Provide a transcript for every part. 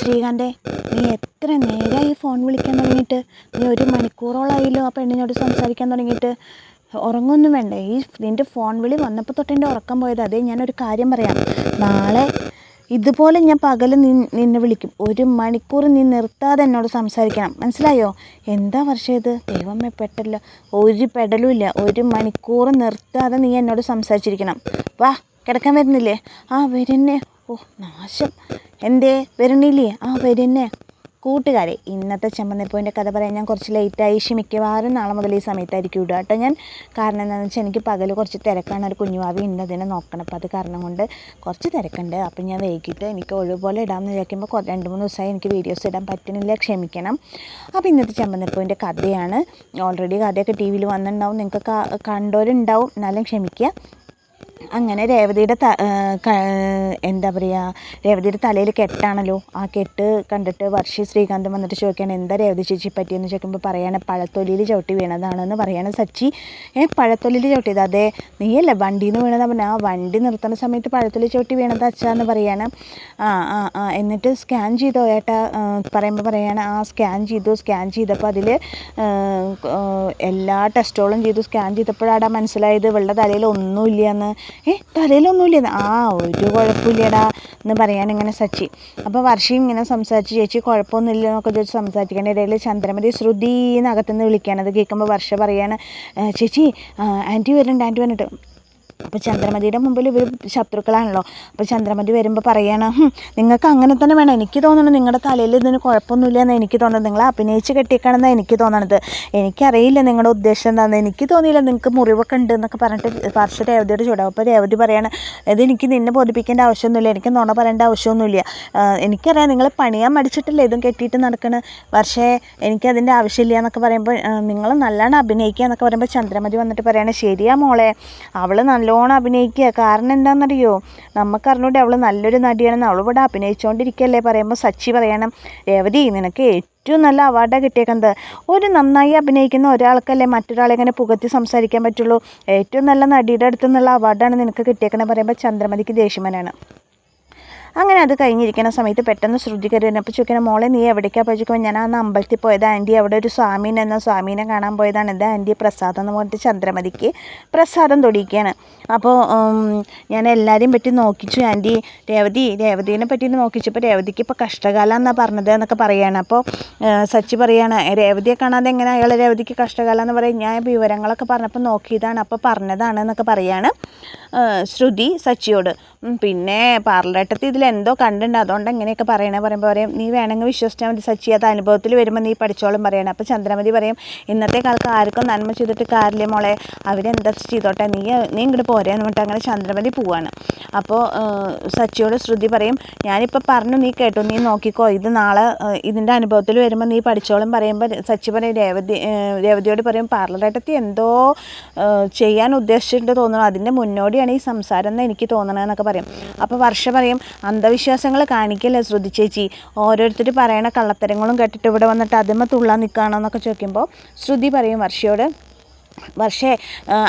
ശ്രീകാന്തേ, നീ എത്ര നേരമായി ഫോൺ വിളിക്കാൻ തുടങ്ങിയിട്ട്? നീ 1 മണിക്കൂറോളായല്ലോ ആ പെണ്ണിനോട് സംസാരിക്കാൻ തുടങ്ങിയിട്ട്. ഉറങ്ങൊന്നും വേണ്ടേ? നിൻ്റെ ഫോൺ വിളി വന്നപ്പോൾ തൊട്ട് എൻ്റെ ഉറക്കം പോയത്. അതേ, ഞാനൊരു കാര്യം പറയാം. നാളെ ഇതുപോലെ ഞാൻ പകൽ നിന്നെ വിളിക്കും. 1 മണിക്കൂർ നീ നിർത്താതെ എന്നോട് സംസാരിക്കണം, മനസ്സിലായോ? എന്താ വർഷം ഇത്? ദൈവമേ, പെട്ടല്ലോ. ഒരു പെടലും ഇല്ല. 1 മണിക്കൂർ നിർത്താതെ നീ എന്നോട് സംസാരിച്ചിരിക്കണം. വാ, കിടക്കാൻ വരുന്നില്ലേ? ആ വരുന്നേ. ഓ നാശം, എന്തേ വരണില്ലേ? ആ വരുന്നേ. കൂട്ടുകാരെ, ഇന്നത്തെ ചെമ്പന്നിപ്പൂവിൻ്റെ കഥ പറയാൻ ഞാൻ കുറച്ച് ലേറ്റായി. മിക്കവാറും നാളെ മുതൽ ഈ സമയത്തായിരിക്കും ഇടുക കേട്ടോ ഞാൻ. കാരണം എന്താണെന്ന് വെച്ചാൽ എനിക്ക് പകൽ കുറച്ച് തിരക്കാണ്. ഒരു കുഞ്ഞുവാവി ഉണ്ട്, അതിനെ നോക്കണം. അപ്പോൾ അത് കാരണം കൊണ്ട് കുറച്ച് തിരക്കുണ്ട്. അപ്പം ഞാൻ വൈകിട്ട് എനിക്ക് ഒഴിവുപോലെ ഇടാമെന്ന് വിചാരിക്കുമ്പോൾ 2-3 ദിവസമായി എനിക്ക് വീഡിയോസ് ഇടാൻ പറ്റുന്നില്ല, ക്ഷമിക്കണം. അപ്പോൾ ഇന്നത്തെ ചെമ്പന്നിപ്പൂവിൻ്റെ കഥയാണ്. ഓൾറെഡി കഥയൊക്കെ ടി വിയിൽ വന്നിട്ടുണ്ടാവും, നിങ്ങൾക്ക് കണ്ടവരുണ്ടാവും, എന്നാലും ക്ഷമിക്കുക. അങ്ങനെ രേവതിയുടെ എന്താ പറയുക, രേവതിയുടെ തലയിൽ കെട്ടാണല്ലോ. ആ കെട്ട് കണ്ടിട്ട് വർഷി ശ്രീകാന്തും വന്നിട്ട് ചോദിക്കുകയാണ്, എന്താ രേവതി ചേച്ചി പറ്റിയെന്ന് ചോദിക്കുമ്പോൾ പറയാണ്, പഴത്തൊലിയിൽ ചവിട്ടി വീണതാണെന്ന് പറയാണ് സച്ചി. പഴത്തൊലിയിൽ ചവിട്ടിയത്? അതെ, നീയല്ലേ വണ്ടിയിൽ നിന്ന് വീണതാ? പറഞ്ഞാൽ ആ വണ്ടി നിർത്തുന്ന സമയത്ത് പഴത്തൊലി ചവിട്ടി വീണത് അച്ഛാന്ന് പറയാണ്. എന്നിട്ട് സ്കാൻ ചെയ്തോ ഏട്ടാ പറയുമ്പോൾ പറയാണ്, ആ സ്കാൻ ചെയ്തപ്പോൾ അതിൽ എല്ലാ ടെസ്റ്റുകളും ചെയ്തു. സ്കാൻ ചെയ്തപ്പോഴാടാ മനസ്സിലായത് ഇവളുടെ തലയിൽ ഒന്നുമില്ലയെന്ന്. തലയിലൊന്നുമില്ലെന്ന്? ഒരു കുഴപ്പമില്ലടാ എന്ന് പറയാനിങ്ങനെ സച്ചി. അപ്പോൾ വർഷയും ഇങ്ങനെ സംസാരിച്ച്, ചേച്ചി കുഴപ്പമൊന്നുമില്ല എന്നൊക്കെ ചോദിച്ച് സംസാരിക്കേണ്ട ഇടയിൽ ചന്ദ്രമതി ശ്രുതി എന്നകത്തുനിന്ന് വിളിക്കുകയാണ്. അത് കേൾക്കുമ്പോൾ വർഷ പറയാണ്, ചേച്ചി ആൻറ്റി വരണിട്ട്. അപ്പോൾ ചന്ദ്രമതിയുടെ മുമ്പിൽ ഇവർ ശത്രുക്കളാണല്ലോ. അപ്പോൾ ചന്ദ്രമതി വരുമ്പോൾ പറയാണ്, നിങ്ങൾക്ക് അങ്ങനെ തന്നെ വേണം. എനിക്ക് തോന്നുന്നു നിങ്ങളുടെ തലയിൽ ഇതിന് കുഴപ്പമൊന്നുമില്ല എന്ന് എനിക്ക് തോന്നുന്നത്. നിങ്ങൾ അഭിനയിച്ച് കെട്ടിക്കണമെന്നാണ് എനിക്ക് തോന്നണത്. എനിക്കറിയില്ല നിങ്ങളുടെ ഉദ്ദേശം എന്താണെന്ന്. എനിക്ക് തോന്നിയില്ല നിങ്ങൾക്ക് മുറിവൊക്കെ ഉണ്ട് എന്നൊക്കെ പറഞ്ഞിട്ട് വർഷ രേവതിയോട് ചൂടാവും. അപ്പോൾ രേവതി പറയാണ്, എനിക്ക് നിന്നെ ബോധിപ്പിക്കേണ്ട ആവശ്യമൊന്നുമില്ല, എനിക്ക് നുണ പറയേണ്ട ആവശ്യമൊന്നുമില്ല. എനിക്കറിയാം നിങ്ങൾ പണിയാൻ മടിച്ചിട്ടില്ല ഇതും കെട്ടിയിട്ട് നടക്കണ. പക്ഷേ എനിക്കതിൻ്റെ ആവശ്യമില്ല എന്നൊക്കെ പറയുമ്പോൾ, നിങ്ങൾ നല്ലോണം അഭിനയിക്കുക എന്നൊക്കെ പറയുമ്പോൾ ചന്ദ്രമതി വന്നിട്ട് പറയാണ്, ശരിയാ മോളെ, അവൾ നല്ലോണം അഭിനയിക്കുക. കാരണം എന്താണെന്നറിയോ, നമുക്കറിഞ്ഞൂടെ അവൾ നല്ലൊരു നടിയാണെന്ന്. അവളിവിടെ അഭിനയിച്ചുകൊണ്ടിരിക്കുകയല്ലേ. പറയുമ്പോൾ സച്ചി പറയണം, രേവതി നിനക്ക് ഏറ്റവും നല്ല അവാർഡാണ് കിട്ടിയേക്കുന്നത്. ഒരു നന്നായി അഭിനയിക്കുന്ന ഒരാൾക്കല്ലേ മറ്റൊരാളെ ഇങ്ങനെ പുകഴ്ത്തി സംസാരിക്കാൻ പറ്റുള്ളൂ. ഏറ്റവും നല്ല നടിയുടെ അടുത്തു നിന്നുള്ള അവാർഡാണ് നിനക്ക് കിട്ടിയേക്കണത് പറയുമ്പോൾ ചന്ദ്രമതിക്ക് ദേഷ്യം വരാണ്. അങ്ങനെ അത് കഴിഞ്ഞിരിക്കുന്ന സമയത്ത് പെട്ടെന്ന് ശ്രുതി കയറി വന്നപ്പോൾ ചോദിക്കണം, മോളെ നീ എവിടേക്കാണ് പോയി ചോദിക്കുമ്പോൾ, ഞാൻ അന്ന് അമ്പലത്തിൽ പോയത് ആൻറ്റി, അവിടെ ഒരു സ്വാമീനെ കാണാൻ പോയതാണ്. എന്താ ആൻറ്റി പ്രസാദം എന്ന് പറഞ്ഞിട്ട് ചന്ദ്രമതിക്ക് പ്രസാദം തൊടിയിക്കുകയാണ്. അപ്പോൾ ഞാൻ എല്ലാവരെയും പറ്റി നോക്കിച്ചു ആൻറ്റി, രേവതിനെ പറ്റി നോക്കിച്ചപ്പോൾ രേവതിക്ക് ഇപ്പോൾ കഷ്ടകാലം എന്നാണ് പറഞ്ഞത് എന്നൊക്കെ പറയുകയാണ്. അപ്പോൾ സച്ചി പറയുകയാണ്, രേവതിയെ കാണാതെ എങ്ങനെ അയാൾ രേവതിക്ക് കഷ്ടകാലം എന്ന് പറയും? ഞാൻ വിവരങ്ങളൊക്കെ പറഞ്ഞപ്പോൾ നോക്കിയതാണ്, അപ്പോൾ പറഞ്ഞതാണ് എന്നൊക്കെ പറയുകയാണ് ശ്രുതി സച്ചിയോട്. പിന്നെ പാർലറേട്ടത്തിൽ ഇതിലെന്തോ കണ്ടുണ്ട്, അതുകൊണ്ട് എങ്ങനെയൊക്കെ പറയുമ്പോൾ നീ വേണമെങ്കിൽ വിശ്വസിച്ചാൽ മതി സച്ചി, അത് അനുഭവത്തിൽ വരുമ്പോൾ നീ പഠിച്ചോളും പറയണം. അപ്പോൾ ചന്ദ്രമതി പറയും, ഇന്നത്തെ കാലത്ത് ആർക്കും നന്മ ചെയ്തിട്ട് കാര്യമില്ലേ മോളെ, അവരെന്താ ചെയ്തോട്ടെ, നീ ഇങ്ങോട്ട് പോരെന്ന് പറഞ്ഞിട്ട് അങ്ങനെ ചന്ദ്രമതി പോവാണ്. അപ്പോൾ സച്ചിയോട് ശ്രുതി പറയും, ഞാനിപ്പോൾ പറഞ്ഞു, നീ കേട്ടു, നീ നോക്കിക്കോ, ഇത് നാളെ ഇതിൻ്റെ അനുഭവത്തിൽ വരുമ്പോൾ നീ പഠിച്ചോളും പറയുമ്പോൾ സച്ചി പറയും, രേവതിയോട് പറയും, പാർലറേട്ടത്തിൽ എന്തോ ചെയ്യാൻ ഉദ്ദേശിച്ചിട്ട് തോന്നുന്നു, അതിൻ്റെ മുന്നോടിയാണ് ഈ സംസാരം എന്ന് എനിക്ക് തോന്നണമെന്നൊക്കെ പറയും. അപ്പോൾ വർഷ പറയും, അന്ധവിശ്വാസങ്ങൾ കാണിക്കല്ലേ ശ്രുതി ചേച്ചി, ഓരോരുത്തർ പറയണ കള്ളത്തരങ്ങളും കേട്ടിട്ട് ഇവിടെ വന്നിട്ട് അതിന്മേൽ തുള്ളാൻ നിൽക്കുകയാണോ എന്നൊക്കെ ചോദിക്കുമ്പോൾ ശ്രുതി പറയും വർഷയോട്, പക്ഷേ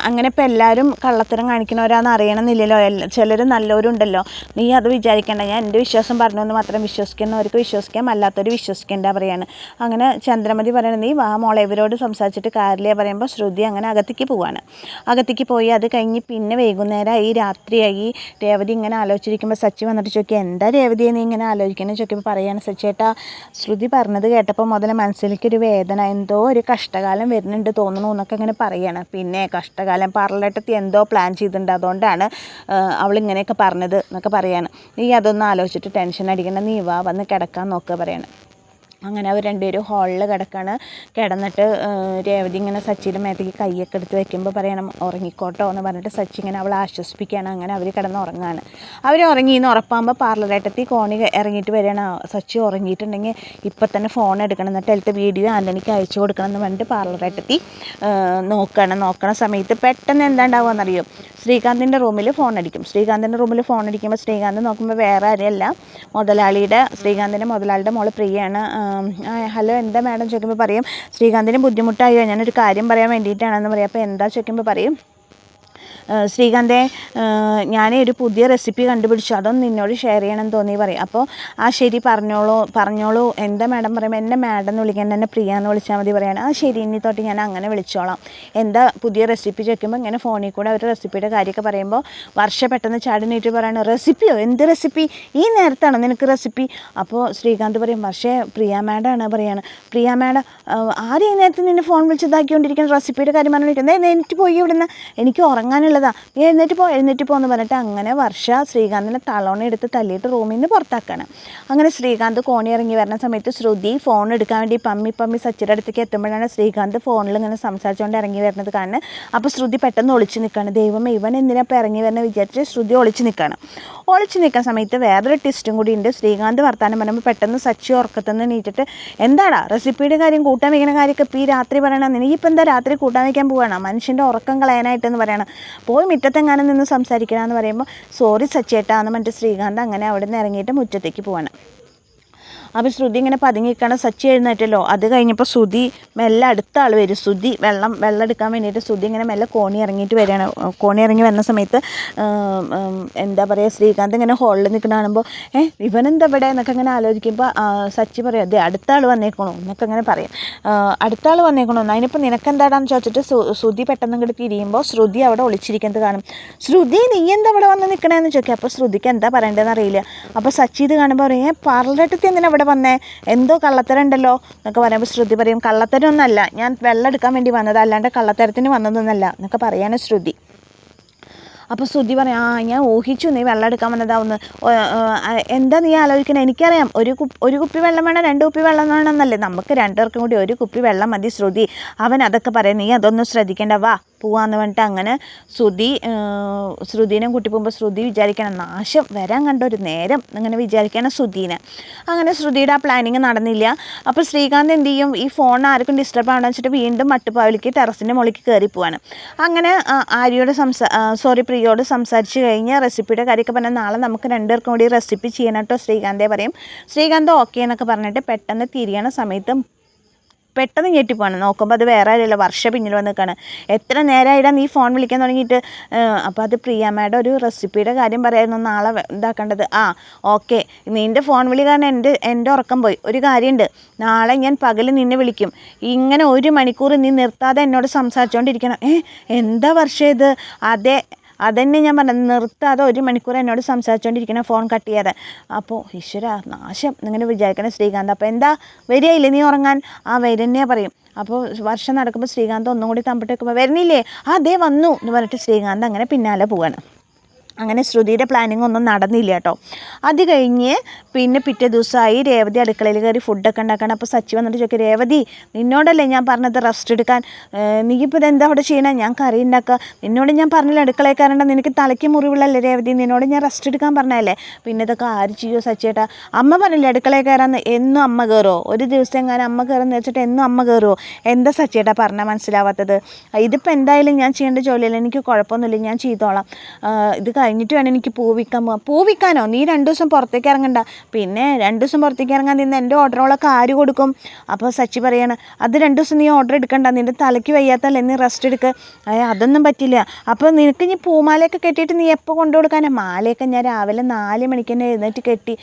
അങ്ങനെ ഇപ്പോൾ എല്ലാവരും കള്ളത്തരം കാണിക്കുന്നവരാന്ന് അറിയണമെന്നില്ലല്ലോ, ചിലർ നല്ലവരുണ്ടല്ലോ, നീ അത് വിചാരിക്കേണ്ട, ഞാൻ എൻ്റെ വിശ്വാസം പറഞ്ഞൊന്ന് മാത്രം വിശ്വസിക്കുന്നവർക്ക് വിശ്വസിക്കാം, അല്ലാത്തവർ വിശ്വസിക്കേണ്ട പറയാണ്. അങ്ങനെ ചന്ദ്രമതി പറയണത്, നീ വാ മോളെ ഇവരോട് സംസാരിച്ചിട്ട് കാര്യമില്ല പറയുമ്പോൾ ശ്രുതി അങ്ങനെ അകത്തേക്ക് പോവാണ്. അകത്തേക്ക് പോയി അത് കഴിഞ്ഞ് പിന്നെ വൈകുന്നേരമായി, രാത്രിയായി. രേവതി ഇങ്ങനെ ആലോചിച്ചിരിക്കുമ്പോൾ സച്ചി വന്നിട്ട് ചോദിക്കുക, എന്താ രേവതിയെ നീ ഇങ്ങനെ ആലോചിക്കുന്നത് ചോദിക്കുമ്പോൾ പറയാണ്, സച്ചിയേട്ടാ ശ്രുതി പറഞ്ഞത് കേട്ടപ്പോൾ മുതൽ മനസ്സിലേക്കൊരു വേദന, എന്തോ ഒരു കഷ്ടകാലം വരുന്നുണ്ട് തോന്നുന്നു എന്നൊക്കെ ഇങ്ങനെ പറയാണ്. പിന്നെ കഷ്ടകാലം പാർലറേട്ടത്തിൽ എന്തോ പ്ലാൻ ചെയ്തിട്ടുണ്ട്, അതുകൊണ്ടാണ് അവളിങ്ങനെയൊക്കെ പറഞ്ഞത് എന്നൊക്കെ പറയാണ്. നീ അതൊന്നും ആലോചിച്ചിട്ട് ടെൻഷൻ അടിക്കണ്ട, നീ വാ വന്ന് കിടക്കാൻ നോക്കുക പറയാണ്. അങ്ങനെ അവർ രണ്ടുപേരും ഹാളിൽ കിടന്നിട്ട് രേവതി ഇങ്ങനെ സച്ചിയുടെ മേത്തേക്ക് കൈയൊക്കെ എടുത്ത് വെക്കുമ്പോൾ പറയണം, ഉറങ്ങിക്കോട്ടോ എന്ന് പറഞ്ഞിട്ട് സച്ചി ഇങ്ങനെ അവളെ ആശ്വസിപ്പിക്കുകയാണ്. അങ്ങനെ അവർ കിടന്ന് ഉറങ്ങുകയാണ്. അവർ ഉറങ്ങിയെന്ന് ഉറപ്പാകുമ്പോൾ പാർലറേട്ടത്തിൽ കോണി ഇറങ്ങിയിട്ട് വരികയാണ്. സച്ചി ഉറങ്ങിയിട്ടുണ്ടെങ്കിൽ ഇപ്പം തന്നെ ഫോൺ എടുക്കണം, എന്നിട്ട് അതിലത്തെ വീഡിയോ ആൻ്റണിക്ക് അയച്ചു കൊടുക്കണം എന്ന് പറഞ്ഞിട്ട് പാർലറേട്ടത്തിൽ നോക്കണ സമയത്ത് പെട്ടെന്ന് എന്താ ഉണ്ടാവുകയെന്നറിയോ, ശ്രീകാന്തിൻ്റെ റൂമിൽ ഫോൺ അടിക്കും. ശ്രീകാന്തിൻ്റെ റൂമിൽ ഫോൺ അടിക്കുമ്പോൾ ശ്രീകാന്ത് നോക്കുമ്പോൾ വേറെ ആരെയല്ല, ശ്രീകാന്തിൻ്റെ മുതലാളിയുടെ മോള് പ്രിയയാണ്. ഹലോ എന്താ മാഡം ചോദിക്കുമ്പോൾ പറയും, ശ്രീകാന്തിന് ബുദ്ധിമുട്ടായോ, ഞാനൊരു കാര്യം പറയാൻ വേണ്ടിയിട്ടാണെന്ന് പറയും. അപ്പോൾ എന്താ ചോദിക്കുമ്പോൾ പറയും, ശ്രീകാന്തേ, ഞാൻ ഒരു പുതിയ റെസിപ്പി കണ്ടുപിടിച്ചു, അതൊന്ന് നിന്നോട് ഷെയർ ചെയ്യണമെന്ന് തോന്നി പറയും. അപ്പോൾ ശരി പറഞ്ഞോളൂ എന്താ മാഡം പറയുമ്പോൾ എന്നെ മാഡം എന്ന് വിളിക്കേണ്ട, എന്നെ പ്രിയ എന്ന് വിളിച്ചാൽ മതി പറയാണ്. ശരി, ഇനി തൊട്ട് ഞാൻ അങ്ങനെ വിളിച്ചോളാം. എന്താ പുതിയ റെസിപ്പി ചോദിക്കുമ്പോൾ ഇങ്ങനെ ഫോണിൽ കൂടെ ഒരു റെസിപ്പിയുടെ കാര്യമൊക്കെ പറയുമ്പോൾ വർഷ പെട്ടെന്ന് ചാടിനേറ്റ് പറയാണ്, റെസിപ്പിയോ, എന്ത് റെസിപ്പി, ഈ നേരത്താണോ നിനക്ക് റെസിപ്പി? അപ്പോൾ ശ്രീകാന്ത് പറയും, പക്ഷേ പ്രിയ മാഡമാണ് പറയാണ്. പ്രിയ മാഡം ആരും ഈ നേരത്തെ നിന്നെ ഫോൺ വിളിച്ച് ഇതാക്കിക്കൊണ്ടിരിക്കുന്ന റെസിപ്പിയുടെ കാര്യം പറഞ്ഞിരിക്കുന്നത്, എഴുന്നേറ്റ് പോയി ഇവിടുന്ന്, എനിക്ക് ഉറങ്ങാനുള്ളതാ, നീ എഴുന്നേറ്റ് പോ എന്ന് പറഞ്ഞിട്ട് അങ്ങനെ വർഷ ശ്രീകാന്തിനെ തലോണ എടുത്ത് തല്ലിയിട്ട് റൂമിൽ നിന്ന് പുറത്താക്കാണ്. അങ്ങനെ ശ്രീകാന്ത് കോണി ഇറങ്ങി വരുന്ന സമയത്ത് ശ്രുതി ഫോൺ എടുക്കാൻ വേണ്ടി പമ്മി സച്ചിയുടെ അടുത്തേക്ക് എത്തുമ്പോഴാണ് ശ്രീകാന്ത് ഫോണിൽ ഇങ്ങനെ സംസാരിച്ചുകൊണ്ട് ഇറങ്ങി വരുന്നത് കാണുന്നത്. അപ്പോൾ ശ്രുതി പെട്ടെന്ന് ഒളിച്ച് നിൽക്കുകയാണ്. ദൈവമേ, ഇവൻ എന്തിനാ ഇപ്പോൾ ഇറങ്ങി വരുന്നത് വിചാരിച്ച് ശ്രുതി ഒളിച്ച് നിൽക്കുകയാണ്. ഒളിച്ച് നിൽക്കുന്ന സമയത്ത് വേറൊരു ട്വിസ്റ്റും കൂടി ഉണ്ട്. ശ്രീകാന്ത് വർത്താനം പറയുമ്പോൾ പെട്ടെന്ന് സച്ചി ഉറക്കത്തുനിന്ന് എണീറ്റിട്ട്, എന്താടാ റെസിപ്പിയുടെ കാര്യം, കൂട്ടാൻ വയ്ക്കുന്ന കാര്യമൊക്കെ ഇപ്പോൾ ഈ രാത്രി പറയണം, നീയിപ്പോൾ എന്താ രാത്രി കൂട്ടാൻ വയ്ക്കാൻ പോവുകയാണ്, മനുഷ്യൻ്റെ ഉറക്കം കളയാനായിട്ടെന്ന് പറയണം, പോയി മുറ്റത്തെങ്ങാനും നിന്ന് സംസാരിക്കണമെന്ന് പറയുമ്പോൾ സോറി സച്ചേട്ടാ എന്ന് പറഞ്ഞിട്ട് ശ്രീകാന്ത് അങ്ങനെ അവിടെ നിന്ന് ഇറങ്ങിയിട്ട് മുറ്റത്തേക്ക് പോവാണ്. അപ്പോൾ ശ്രുതി ഇങ്ങനെ പതുങ്ങിക്കാണ്. സച്ചി എഴുന്നേറ്റല്ലോ. അത് കഴിഞ്ഞപ്പോൾ ശ്രുതി മെല്ലെ അടുത്ത ആൾ വരും. ശ്രുതി വെള്ളം എടുക്കാൻ വേണ്ടിയിട്ട് ശ്രുതി ഇങ്ങനെ മെല്ലെ കോണി ഇറങ്ങിയിട്ട് വരികയാണ്. കോണി ഇറങ്ങി വരുന്ന സമയത്ത് എന്താ പറയുക, ശ്രീകാന്ത് ഇങ്ങനെ ഹോളിൽ നിൽക്കുന്ന കാണുമ്പോൾ ഇവനെന്താ ഇവിടെ എന്നൊക്കെ ഇങ്ങനെ ആലോചിക്കുമ്പോൾ സച്ചി പറയും, അതെ അടുത്ത ആൾ വന്നേക്കണോ എന്നൊക്കെ ഇങ്ങനെ പറയും. അടുത്ത ആൾ വന്നേക്കണോ, അതിനിപ്പോൾ നിനക്കെന്താടാന്ന് ചോദിച്ചിട്ട് ശ്രുതി പെട്ടെന്ന് ഇങ്ങോട്ട് തിരിയുമ്പോൾ ശ്രുതി അവിടെ ഒളിച്ചിരിക്കുന്നത് കാണും. ശ്രുതി, നീ എന്താ ഇവിടെ വന്ന് നിൽക്കണേന്ന് ചോദിക്കുക. അപ്പോൾ ശ്രുതിക്ക് എന്താ പറയേണ്ടതെന്ന് അറിയില്ല. അപ്പോൾ സച്ചി ഇത് കാണുമ്പോൾ പറയും, പാർലറിട്ട് എന്തിനാ ഇവിടെ വന്നേ, എന്തോ കള്ളത്തരം ഉണ്ടല്ലോ എന്നൊക്കെ പറയുമ്പോൾ ശ്രുതി പറയും, കള്ളത്തരമൊന്നുമല്ല, ഞാൻ വെള്ളം എടുക്കാൻ വേണ്ടി വന്നത്, അല്ലാണ്ട് കള്ളത്തരത്തിന് വന്നതൊന്നുമല്ല എന്നൊക്കെ പറയാണ് ശ്രുതി. അപ്പോൾ ശ്രുതി പറയാം, ഞാൻ ഊഹിച്ചു നീ വെള്ളം എടുക്കാൻ വന്നതാവുന്നു, എന്താ നീ ആലോചിക്കണേ, എനിക്കറിയാം ഒരു കുപ്പി വെള്ളം വേണം, 2 കുപ്പി വെള്ളം വേണമെന്നല്ലേ, നമുക്ക് 2 പേർക്കും കൂടി 1 കുപ്പി വെള്ളം മതി ശ്രുതി, അവൻ അതൊക്കെ പറയാം, നീ അതൊന്നും ശ്രദ്ധിക്കേണ്ട, വാ പോവാന്ന് പറഞ്ഞിട്ട് അങ്ങനെ ശ്രുതിനെ കൂട്ടി പോകുമ്പോൾ ശ്രുതി വിചാരിക്കണം, നാശം വരാൻ കണ്ട ഒരു നേരം അങ്ങനെ വിചാരിക്കണം ശ്രുതിനെ. അങ്ങനെ ശ്രുതിയുടെ ആ പ്ലാനിങ് നടന്നില്ല. അപ്പോൾ ശ്രീകാന്ത് എന്ത് ചെയ്യും, ഈ ഫോൺ ആർക്കും ഡിസ്റ്റർബ് ആവണമെന്ന് വെച്ചിട്ട് വീണ്ടും മട്ടുപ്പാവിലേക്ക് ടെറസിൻ്റെ മുകളിലേക്ക് കയറി പോവാണ്. അങ്ങനെ പ്രിയോട് സംസാരിച്ച് കഴിഞ്ഞ് റെസിപ്പിയുടെ കാര്യമൊക്കെ പറഞ്ഞാൽ നാളെ നമുക്ക് 2 പേർക്കും കൂടി റെസിപ്പി ചെയ്യണം കേട്ടോ ശ്രീകാന്തേ പറയും. ശ്രീകാന്ത് ഓക്കെ എന്നൊക്കെ പറഞ്ഞിട്ട് പെട്ടെന്ന് തിരിയണ സമയത്ത് പെട്ടെന്ന് ഞെട്ടിപ്പോവാണ്. നോക്കുമ്പോൾ അത് വേറെ ആരല്ല, വർഷ പിന്നിൽ വന്ന് നിൽക്കുകയാണ്. എത്ര നേരമായിട്ടാ നീ ഫോൺ വിളിക്കാൻ തുടങ്ങിയിട്ട്? അപ്പോൾ അത് പ്രിയ മാഡം ഒരു റെസിപ്പിയുടെ കാര്യം പറയായിരുന്നു, നാളെ ഇതാക്കേണ്ടത്. ഓക്കെ, നിൻ്റെ ഫോൺ വിളി കാരണം എൻ്റെ ഉറക്കം പോയി. ഒരു കാര്യമുണ്ട്, നാളെ ഞാൻ പകൽ നിന്നെ വിളിക്കും, ഇങ്ങനെ 1 മണിക്കൂർ നീ നിർത്താതെ എന്നോട് സംസാരിച്ചുകൊണ്ടിരിക്കണം. എന്താ വർഷം ഇത്? അതന്നെ ഞാൻ പറഞ്ഞത്, നിർത്താതെ 1 മണിക്കൂർ എന്നോട് സംസാരിച്ചുകൊണ്ടിരിക്കണം, ഫോൺ കട്ട് ചെയ്യാതെ. അപ്പോൾ ഈശ്വര നാശം എന്നിങ്ങനെ വിചാരിക്കണം ശ്രീകാന്ത്. അപ്പോൾ എന്താ വരികയില്ലേ നീ ഉറങ്ങാൻ? വരുന്നേ പറയും. അപ്പോൾ വർഷം നടക്കുമ്പോൾ ശ്രീകാന്ത് ഒന്നും കൂടി തമ്പിട്ട് വെക്കുമ്പോൾ, വരുന്നില്ലേ? അതേ വന്നു എന്ന് പറഞ്ഞിട്ട് ശ്രീകാന്ത് അങ്ങനെ പിന്നാലെ പോവാണ്. അങ്ങനെ ശ്രുതിയുടെ പ്ലാനിങ് ഒന്നും നടന്നില്ല കേട്ടോ. അത് കഴിഞ്ഞ് പിന്നെ പിറ്റേ ദിവസമായി രേവതി അടുക്കളയിൽ കയറി ഫുഡൊക്കെ ഉണ്ടാക്കണം. അപ്പോൾ സച്ചി വന്നിട്ട് ചോദിക്കും, രേവതി നിന്നോടല്ലേ ഞാൻ പറഞ്ഞത് റെസ്റ്റ് എടുക്കാൻ, നീയിപ്പോൾ ഇതെന്താ അവിടെ ചെയ്യണേ? ഞാൻ കറി ഉണ്ടാക്കുക, നിന്നോട് ഞാൻ പറഞ്ഞില്ല അടുക്കളയിൽ കയറണ്ട, നിനക്ക് തലയ്ക്ക് മുറിവുള്ളല്ലേ രേവതി, നിന്നോട് ഞാൻ റെസ്റ്റ് എടുക്കാൻ പറഞ്ഞതല്ലേ. പിന്നെ ഇതൊക്കെ ആര് ചെയ്യോ സച്ചിയേട്ടാ? അമ്മ പറഞ്ഞില്ലേ അടുക്കളയിൽ കയറാന്ന്, എന്നും അമ്മ കയറുമോ? ഒരു ദിവസം എങ്ങാനും അമ്മ കയറുമെന്ന് വെച്ചിട്ട് എന്നും അമ്മ കയറുമോ? എന്താ സച്ചിയേട്ടാ പറഞ്ഞാൽ മനസ്സിലാവാത്തത്? ഇതിപ്പോൾ എന്തായാലും ഞാൻ ചെയ്യേണ്ട ജോലിയല്ല, എനിക്ക് കുഴപ്പമൊന്നുമില്ല, ഞാൻ ചെയ്തോളാം. ഇത് കഴിഞ്ഞിട്ട് വേണം എനിക്ക് പൂവിക്കാൻ പോകാം. പൂവിക്കാനോ? നീ 2 ദിവസം പുറത്തേക്ക് ഇറങ്ങണ്ട. പിന്നെ 2 ദിവസം പുറത്തേക്ക് ഇറങ്ങാൻ നിന്ന് എൻ്റെ ഓർഡറുകളൊക്കെ ആര് കൊടുക്കും? അപ്പോൾ സച്ചി പറയാണ്, അത് 2 ദിവസം നീ ഓർഡർ എടുക്കണ്ട, നിൻ്റെ തലയ്ക്ക് വയ്യാത്തല്ലേ, നീ റെസ്റ്റ് എടുക്കുക. അതൊന്നും പറ്റില്ല. അപ്പോൾ നിനക്ക് നീ പൂമാലയൊക്കെ കെട്ടിയിട്ട് നീ എപ്പോൾ കൊണ്ടു കൊടുക്കാനാ? മാലയൊക്കെ ഞാൻ രാവിലെ 4 മണിക്ക് തന്നെ എഴുന്നേറ്റ് കെട്ടി.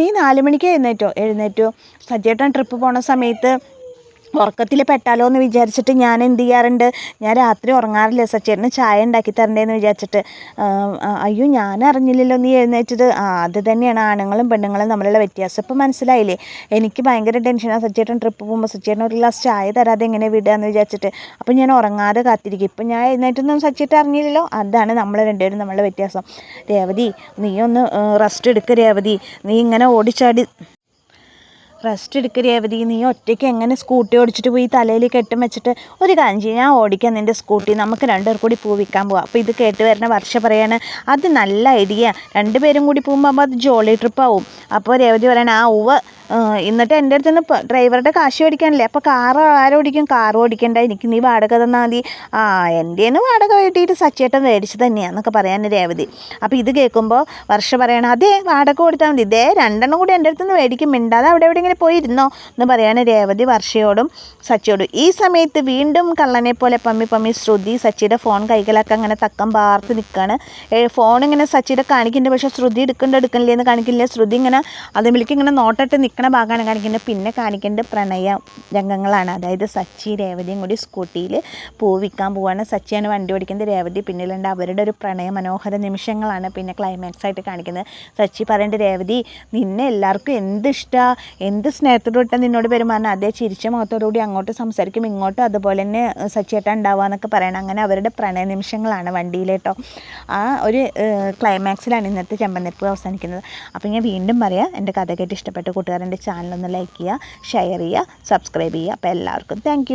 നീ 4 മണിക്ക് എഴുന്നേറ്റോ? സജ്ജേട്ടൻ ട്രിപ്പ് പോണ സമയത്ത് ഉറക്കത്തിൽ പെട്ടാലോ എന്ന് വിചാരിച്ചിട്ട് ഞാൻ എന്ത് ചെയ്യാറുണ്ട്, ഞാൻ രാത്രി ഉറങ്ങാറില്ല, സച്ചേട്ടന് ചായ ഉണ്ടാക്കി തരണ്ടേന്ന് വിചാരിച്ചിട്ട്. അയ്യോ ഞാൻ അറിഞ്ഞില്ലല്ലോ നീ എഴുന്നേറ്റത്. അത് തന്നെയാണ് ആണുങ്ങളും പെണ്ണുങ്ങളും തമ്മിലുള്ള വ്യത്യാസം. ഇപ്പോൾ മനസ്സിലായില്ലേ? എനിക്ക് ഭയങ്കര ടെൻഷനാണ് സച്ചേട്ടൻ ട്രിപ്പ് പോകുമ്പോൾ, സച്ചേട്ടൻ ഒരു ഗ്ലാസ് ചായ തരാതെ എങ്ങനെ വിടുക എന്ന് വിചാരിച്ചിട്ട്. അപ്പോൾ ഞാൻ ഉറങ്ങാതെ കാത്തിരിക്കും. ഇപ്പം ഞാൻ എഴുന്നേറ്റൊന്നും സച്ചേട്ടൻ അറിഞ്ഞില്ലല്ലോ. അതാണ് നമ്മൾ 2 പേരും നമ്മളുടെ വ്യത്യാസം. രേവതി നീ ഒന്ന് റെസ്റ്റ് എടുക്കുക. രേവതി നീ ഇങ്ങനെ ഓടിച്ചാടി റെസ്റ്റ് എടുക്കുക. രേവതി നീ ഒറ്റയ്ക്ക് എങ്ങനെ സ്കൂട്ടി ഓടിച്ചിട്ട് പോയി തലയിൽ കെട്ടും വെച്ചിട്ട്? ഒരു കാര്യം ചെയ്യും, ഞാൻ ഓടിക്കാം നിൻ്റെ സ്കൂട്ടി, നമുക്ക് 2 പേർ കൂടി പൂവിക്കാൻ പോവാം. അപ്പോൾ ഇത് കേട്ട് വരുന്ന വർഷ പറയാണ്, അത് നല്ല ഐഡിയ, 2 പേരും കൂടി പോകുമ്പോൾ അത് ജോളി ട്രിപ്പാവും. അപ്പോൾ രേവതി പറയണ, എന്നിട്ട് എൻ്റെ അടുത്ത് നിന്ന് ഡ്രൈവറുടെ കാശ് മേടിക്കാനല്ലേ, അപ്പോൾ കാർ ആരോടിക്കും? കാർ ഓടിക്കണ്ട, എനിക്ക് നീ വാടക തന്നാൽ മതി. എൻ്റെ വാടക കിട്ടിയിട്ട് സച്ചേട്ടൻ മേടിച്ച് തന്നെയാണെന്നൊക്കെ പറയാൻ രേവതി. അപ്പോൾ ഇത് കേൾക്കുമ്പോൾ വർഷ പറയണം, അതെ വാടക കൊടുത്താൽ മതി, 2 എണ്ണം കൂടി എൻ്റെ അടുത്ത് നിന്ന് മേടിക്കും, മിണ്ടാതെ അവിടെ എവിടെയെങ്കിലും ഇങ്ങനെ പോയിരുന്നോ എന്ന് പറയാണ് രേവതി വർഷയോടും സച്ചിയോടും. ഈ സമയത്ത് വീണ്ടും കള്ളനെ പോലെ പമ്മി ശ്രുതി സച്ചിയുടെ ഫോൺ കൈകളൊക്കെ അങ്ങനെ തക്കം പാർത്ത് നിൽക്കുകയാണ്. ഫോൺ ഇങ്ങനെ സച്ചിയുടെ കാണിക്കുന്നുണ്ട്, പക്ഷേ ശ്രുതി എടുക്കണില്ലേ എന്ന് കാണിക്കില്ല. ശ്രുതി ഇങ്ങനെ അതിലേക്ക് ഇങ്ങനെ നോട്ടിട്ട് നിൽക്കുന്ന ഭാഗമാണ് കാണിക്കുന്നത്. പിന്നെ കാണിക്കേണ്ടത് പ്രണയ രംഗങ്ങളാണ്. അതായത് സച്ചി രേവതിയും കൂടി സ്കൂട്ടിയിൽ പൂ വിൽക്കാൻ പോവാണ്. സച്ചിയാണ് വണ്ടി ഓടിക്കുന്നത്, രേവതി പിന്നിലുണ്ട്. അവരുടെ ഒരു പ്രണയ മനോഹര നിമിഷങ്ങളാണ് പിന്നെ ക്ലൈമാക്സ് ആയിട്ട് കാണിക്കുന്നത്. സച്ചി പറയേണ്ടത്, രേവതി നിന്നെ എല്ലാവർക്കും എന്ത് ഇഷ്ടമാണ്, എന്ത് സ്നേഹത്തോടെ നിന്നോട് പെരുമാറണം, അതേ ചിരിച്ച മുഖത്തോടുകൂടി അങ്ങോട്ട് സംസാരിക്കും, ഇങ്ങോട്ടും അതുപോലെ തന്നെ സച്ചിയേട്ടൻ ഉണ്ടാവുക എന്നൊക്കെ പറയണം. അങ്ങനെ അവരുടെ പ്രണയ നിമിഷങ്ങളാണ് വണ്ടിയിലേട്ടോ. ആ ഒരു ക്ലൈമാക്സിലാണ് ഇന്നത്തെ ചെമ്പന്നിപ്പ് അവസാനിക്കുന്നത്. അപ്പോൾ ഞാൻ വീണ്ടും പറയാം, എൻ്റെ കഥ കേട്ട് ഇഷ്ടപ്പെട്ട കൂട്ടുകാരെൻ്റെ ചാനലൊന്ന് ലൈക്ക് ചെയ്യുക, ഷെയർ ചെയ്യുക, സബ്സ്ക്രൈബ് ചെയ്യുക. അപ്പോൾ എല്ലാവർക്കും താങ്ക്